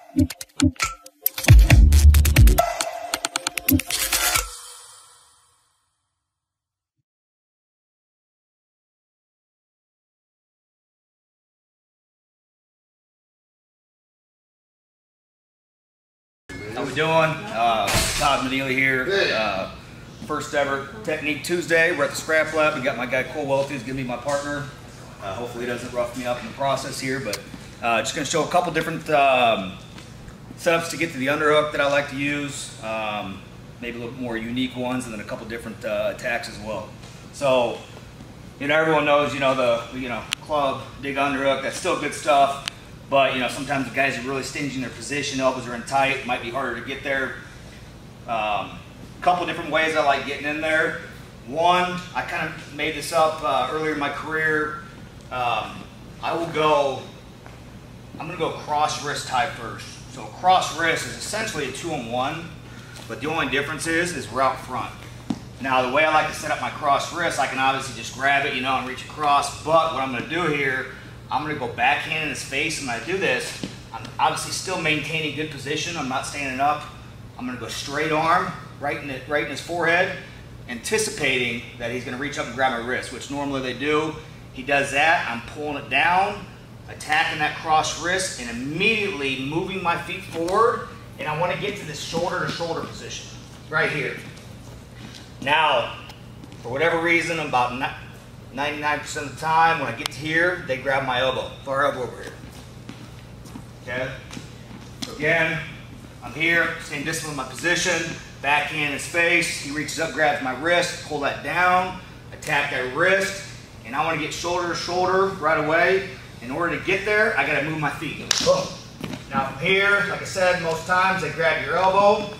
How we doing? Todd Meneely here. First ever Technique Tuesday. We're at the scrap lab. We got my guy Cole Welty who's gonna be my partner. Hopefully he doesn't rough me up in the process here, but just gonna show a couple different setups to get to the underhook that I like to use. Maybe a little more unique ones, and then a couple different attacks as well. So, everyone knows, the club, dig underhook. That's still good stuff. But sometimes the guys are really stingy in their position, elbows are in tight, might be harder to get there. Couple different ways I like getting in there. One, I kind of made this up earlier in my career. I'm gonna go cross wrist tie first. So cross wrist is essentially a 2-on-1, but the only difference is we're out front. Now the way I like to set up my cross wrist, I can obviously just grab it, and reach across, but what I'm gonna do here, I'm going to go backhand in his face, and when I do this, I'm obviously still maintaining good position. I'm not standing up. I'm going to go straight arm, right in his forehead, anticipating that he's going to reach up and grab my wrist, which normally they do. He does that. I'm pulling it down, attacking that cross wrist, and immediately moving my feet forward, and I want to get to this shoulder-to-shoulder position, right here. Now, for whatever reason, about 99% of the time, when I get to here, they grab my elbow, far elbow over here. Okay? So again, I'm here, staying disciplined in my position, backhand in his face, he reaches up, grabs my wrist, pull that down, attack that wrist, and I want to get shoulder to shoulder right away. In order to get there, I got to move my feet. Boom. Now from here, like I said, most times they grab your elbow.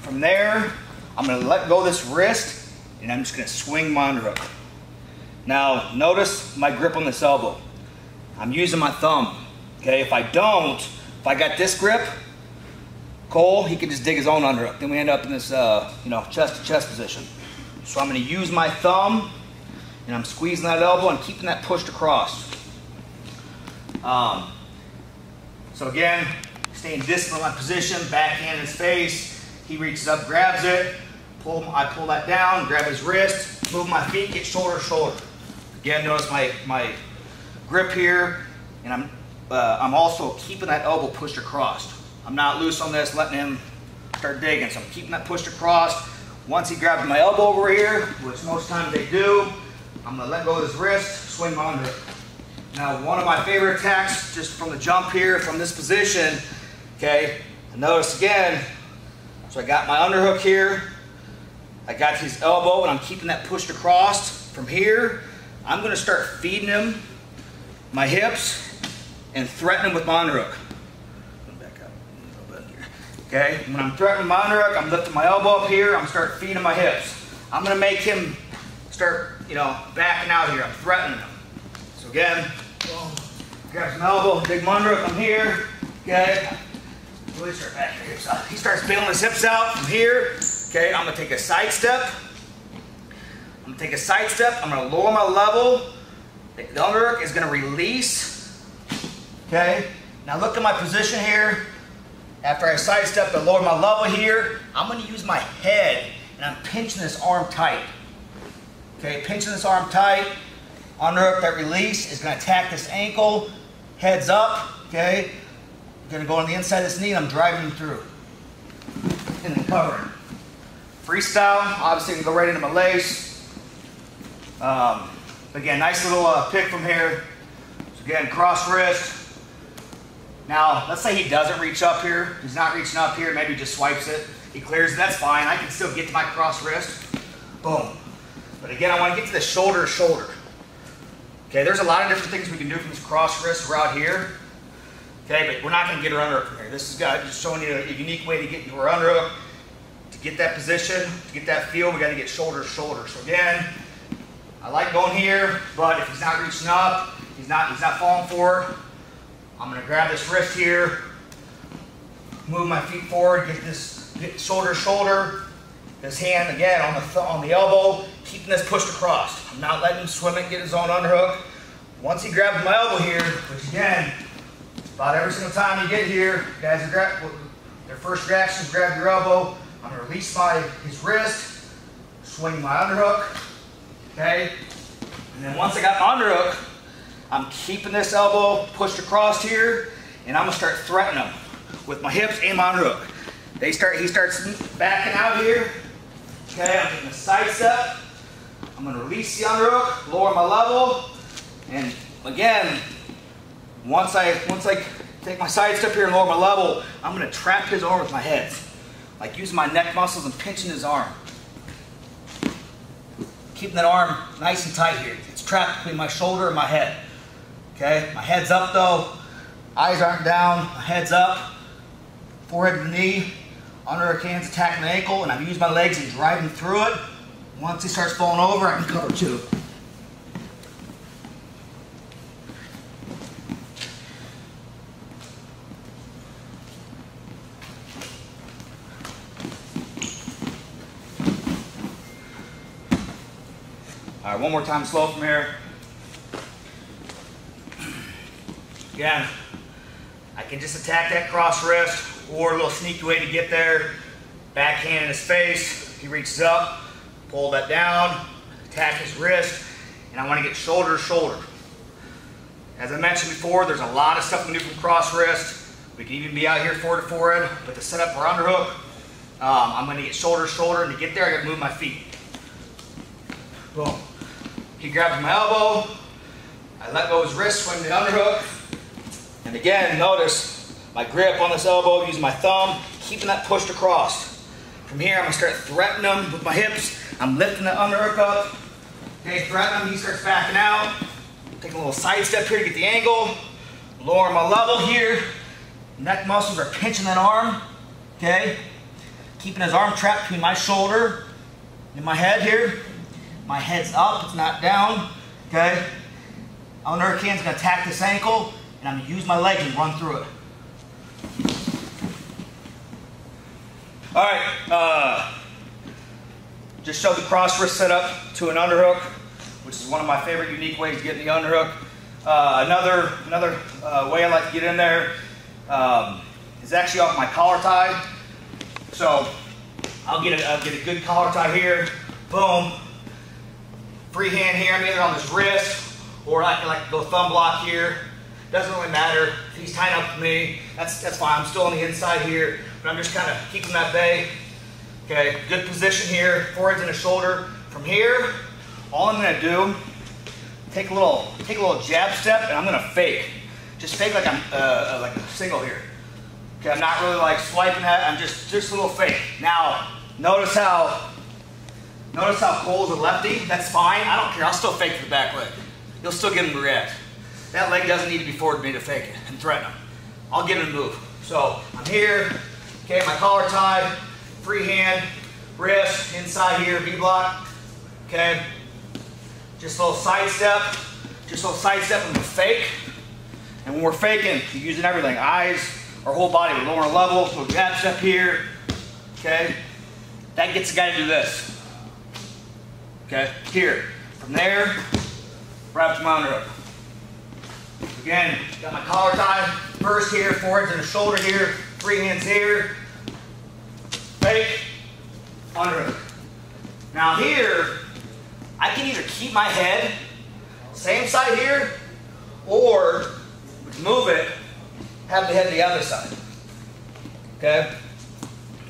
From there, I'm going to let go of this wrist, and I'm just going to swing my underhook. Now, notice my grip on this elbow. I'm using my thumb, okay? If I got this grip, Cole, he can just dig his own underhook. Then we end up in this, chest-to-chest position. So I'm gonna use my thumb, and I'm squeezing that elbow and keeping that pushed across. So again, staying disciplined in my position, backhand in his face. He reaches up, grabs it, I pull that down, grab his wrist, move my feet, get shoulder to shoulder. Again, notice my grip here, and I'm also keeping that elbow pushed across. I'm not loose on this, letting him start digging, so I'm keeping that pushed across. Once he grabs my elbow over here, which most times they do, I'm gonna let go of his wrist, swing my underhook. Now, one of my favorite attacks, just from the jump here, from this position, okay, and notice again, so I got my underhook here, I got his elbow, and I'm keeping that pushed across. From here, I'm going to start feeding him my hips and threaten him with my underhook. Back up a little bit here. Okay, when I'm threatening my underhook, I'm lifting my elbow up here. I'm start feeding my hips. I'm going to make him start, backing out here. I'm threatening him. So again, grabs my elbow, dig my underhook. I'm here. Okay, really start backing my hips out. He starts bailing his hips out from here. Okay, I'm going to take a side step. I'm going to take a side step. I'm going to lower my level. The underhook is going to release. Okay, now look at my position here. After I side step and lower my level here, I'm going to use my head and I'm pinching this arm tight. Okay, pinching this arm tight. Underhook, that release is going to attack this ankle. Heads up. Okay, I'm going to go on the inside of this knee and I'm driving him through. And then covering. Freestyle, obviously I can go right into my lace. Again, nice little pick from here. So again, cross wrist. Now, let's say he doesn't reach up here. He's not reaching up here, maybe he just swipes it. He clears it, that's fine. I can still get to my cross wrist. Boom. But again, I want to get to the shoulder to shoulder. Okay, there's a lot of different things we can do from this cross wrist right here. Okay, but we're not going to get her underhook from here. This is just showing you a unique way to get into her underhook. To get that position, to get that feel, we got to get shoulder to shoulder. So again, I like going here, but if he's not reaching up, he's not falling for it, I'm going to grab this wrist here, move my feet forward, get shoulder to shoulder. This hand again on the elbow, keeping this pushed across. I'm not letting him swim it and get his own underhook. Once he grabs my elbow here, which again, About every single time you get here, guys are their first reaction is grab your elbow. I'm going to release his wrist, swing my underhook, okay? And then once I got my underhook, I'm keeping this elbow pushed across here, and I'm going to start threatening him with my hips and my underhook. He starts backing out here, okay? I'm taking a side step. I'm going to release the underhook, lower my level, and again, once I take my side step here and lower my level, I'm going to trap his arm with my head. Like using my neck muscles and pinching his arm. Keeping that arm nice and tight here. It's trapped between my shoulder and my head. Okay, my head's up though. Eyes aren't down, my head's up. Forehead to the knee. Underhook hands attacking the ankle, and I'm using my legs and driving through it. Once he starts falling over, I can cover too. All right, one more time slow from here. Again, I can just attack that cross wrist, or a little sneaky way to get there. Backhand in his face, he reaches up, pull that down, attack his wrist, and I want to get shoulder to shoulder. As I mentioned before, there's a lot of stuff we can do from cross wrist. We can even be out here forward to forehead, but to set up our underhook, I'm going to get shoulder to shoulder, and to get there, I got to move my feet. Boom. He grabs my elbow, I let go of his wrist, swing the underhook, and again, notice my grip on this elbow, using my thumb, keeping that pushed across. From here, I'm going to start threatening him with my hips. I'm lifting the underhook up. Okay, threatening him, he starts backing out. Taking a little side step here to get the angle. Lower my level here. Neck muscles are pinching that arm. Okay, keeping his arm trapped between my shoulder and my head here. My head's up, it's not down, okay? Underhook hand's gonna attack this ankle, and I'm gonna use my legs and run through it. All right, just showed the cross wrist setup to an underhook, which is one of my favorite unique ways to get in the underhook. Another way I like to get in there is actually off my collar tie. So I'll get a good collar tie here, boom. Free hand here, I'm either on his wrist, or I can like go thumb block here. Doesn't really matter. If he's tying up to me, that's fine. I'm still on the inside here, but I'm just kind of keeping that bay. Okay, good position here, forehead's in his shoulder. From here, all I'm gonna do, take a little jab step, and I'm gonna fake. Just fake like I'm like a single here. Okay, I'm not really like swiping that. I'm just a little fake. Now, notice how Cole's a lefty. That's fine. I don't care. I'll still fake the back leg. You'll still get him to react. That leg doesn't need to be forward me to fake it and threaten him. I'll get him to move. So I'm here. Okay, my collar tied, free hand, wrist, inside here, V block. Okay, just a little side step. Just a little side step and we'll fake. And when we're faking, you're using everything. Eyes, our whole body. We're lowering level. Little jab step here. Okay, that gets the guy to do this. Okay, here. From there, wrap my underhook. Again, got my collar tied. First here, forehead's in the shoulder here. Free hands here. Fake, underhook. Now here, I can either keep my head, same side here, or move it, have the head the other side. Okay?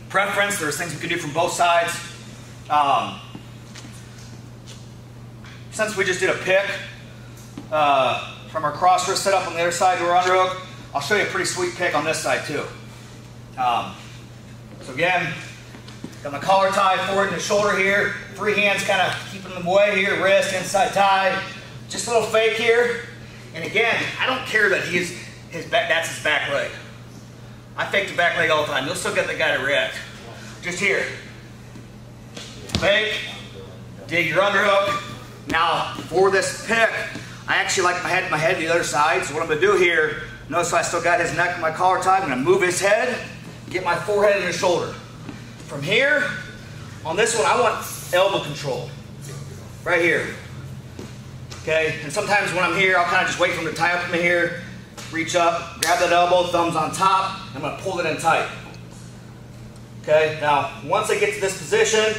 Preference, there's things we can do from both sides. Since we just did a pick from our cross wrist setup on the other side to our underhook, I'll show you a pretty sweet pick on this side too. So again, got my collar tie forward in the shoulder here, free hands kind of keeping them away here, wrist, inside tie, just a little fake here. And again, I don't care that that's his back leg. I fake the back leg all the time. You'll still get the guy to react. Just here. Fake, dig your underhook. Now, for this pick, I actually like my head to the other side. So what I'm going to do here, notice I still got his neck and my collar tied. I'm going to move his head, get my forehead and his shoulder. From here, on this one, I want elbow control. Right here. Okay, and sometimes when I'm here, I'll kind of just wait for him to tie up from here. reach up, grab that elbow, thumbs on top. I'm gonna pull it in tight. Okay, now once I get to this position,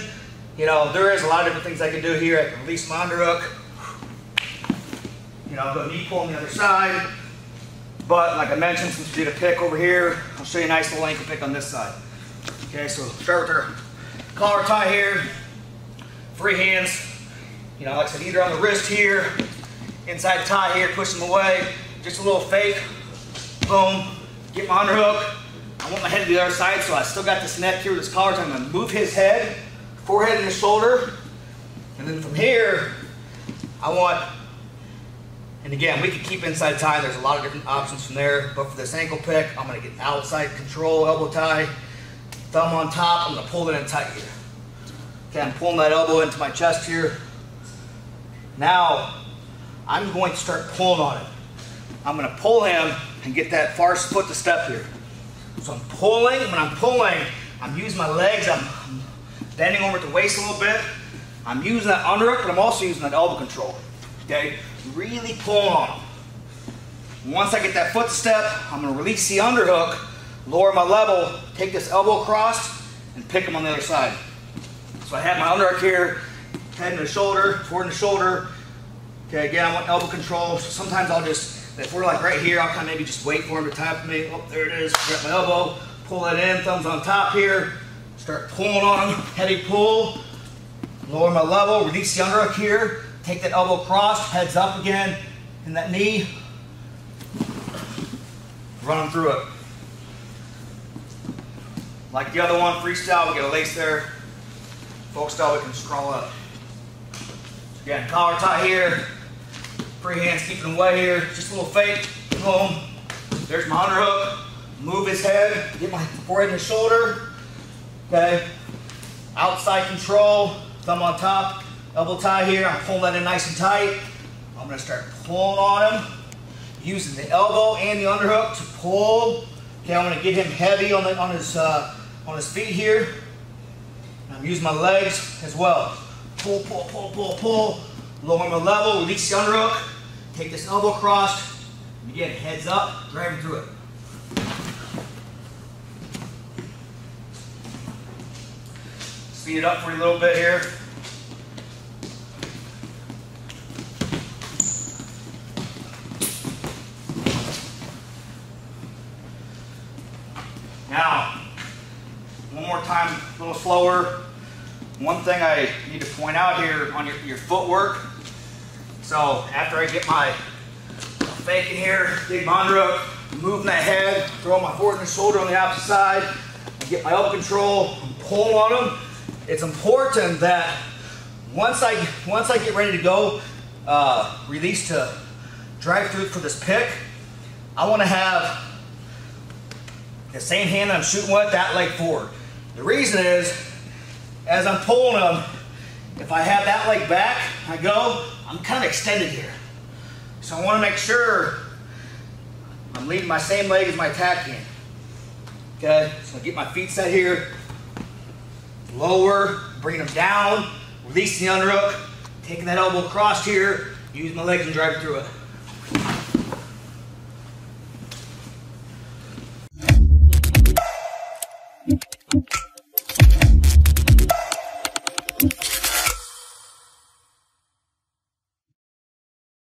you know, there is a lot of different things I can do here. I can release my underhook. You know, go knee pull on the other side. But like I mentioned, since we did a pick over here, I'll show you a nice little ankle pick on this side. Okay, so start with our collar tie here. Free hands. You know, like I said, either on the wrist here, inside tie here, push them away. Just a little fake. Boom. Get my underhook. I want my head to the other side, so I still got this neck here with this collar tie. I'm gonna move his head, forehead and his shoulder. And then from here, I want, and again, we can keep inside tie. There's a lot of different options from there. But for this ankle pick, I'm gonna get outside control, elbow tie, thumb on top. I'm gonna pull it in tight here. Okay, I'm pulling that elbow into my chest here. Now, I'm going to start pulling on it. I'm gonna pull him and get that far foot to step here. So I'm pulling. When I'm pulling, I'm using my legs. I'm bending over at the waist a little bit. I'm using that underhook, but I'm also using that elbow control. Okay, really pulling on him. Once I get that foot to step, I'm gonna release the underhook, lower my level, take this elbow across, and pick him on the other side. So I have my underhook here, head and the shoulder, forward and the shoulder. Okay, again, I want elbow control. So sometimes I'll just, if we're like right here, I'll kind of maybe just wait for him to tap me. Oh, there it is. Grab my elbow, pull that in, thumbs on top here. Start pulling on him, heavy pull. Lower my level, release the underhook here. Take that elbow across, heads up again, and that knee. Run him through it. Like the other one, freestyle, we get a lace there. Folk style, we can scroll up. Again, collar tie here. Free hands keeping away here. Just a little fake. Boom. There's my underhook. Move his head. Get my forehead and his shoulder. Okay. Outside control. Thumb on top. Elbow tie here. I'm pulling that in nice and tight. I'm going to start pulling on him. Using the elbow and the underhook to pull. Okay, I'm going to get him heavy on his feet here. And I'm using my legs as well. Pull, pull, pull, pull, pull. Lower my level, release the underhook. Take this elbow across. And again, heads up, driving through it. Speed it up for you a little bit here. Now, one more time, a little slower. One thing I need to point out here on your footwork. So after I get my fake in here, dig my underhook, moving that head, throw my forehead and shoulder on the opposite side, I get my elbow control, pull on them. It's important that once I get ready to go, release to drive through for this pick, I want to have the same hand that I'm shooting with, that leg forward. The reason is, as I'm pulling them, if I have that leg back, I'm kind of extended here. So I want to make sure I'm leaving my same leg as my attack hand. Okay, so I get my feet set here, lower, bring them down, release the underhook, taking that elbow across here, use my legs and drive through it.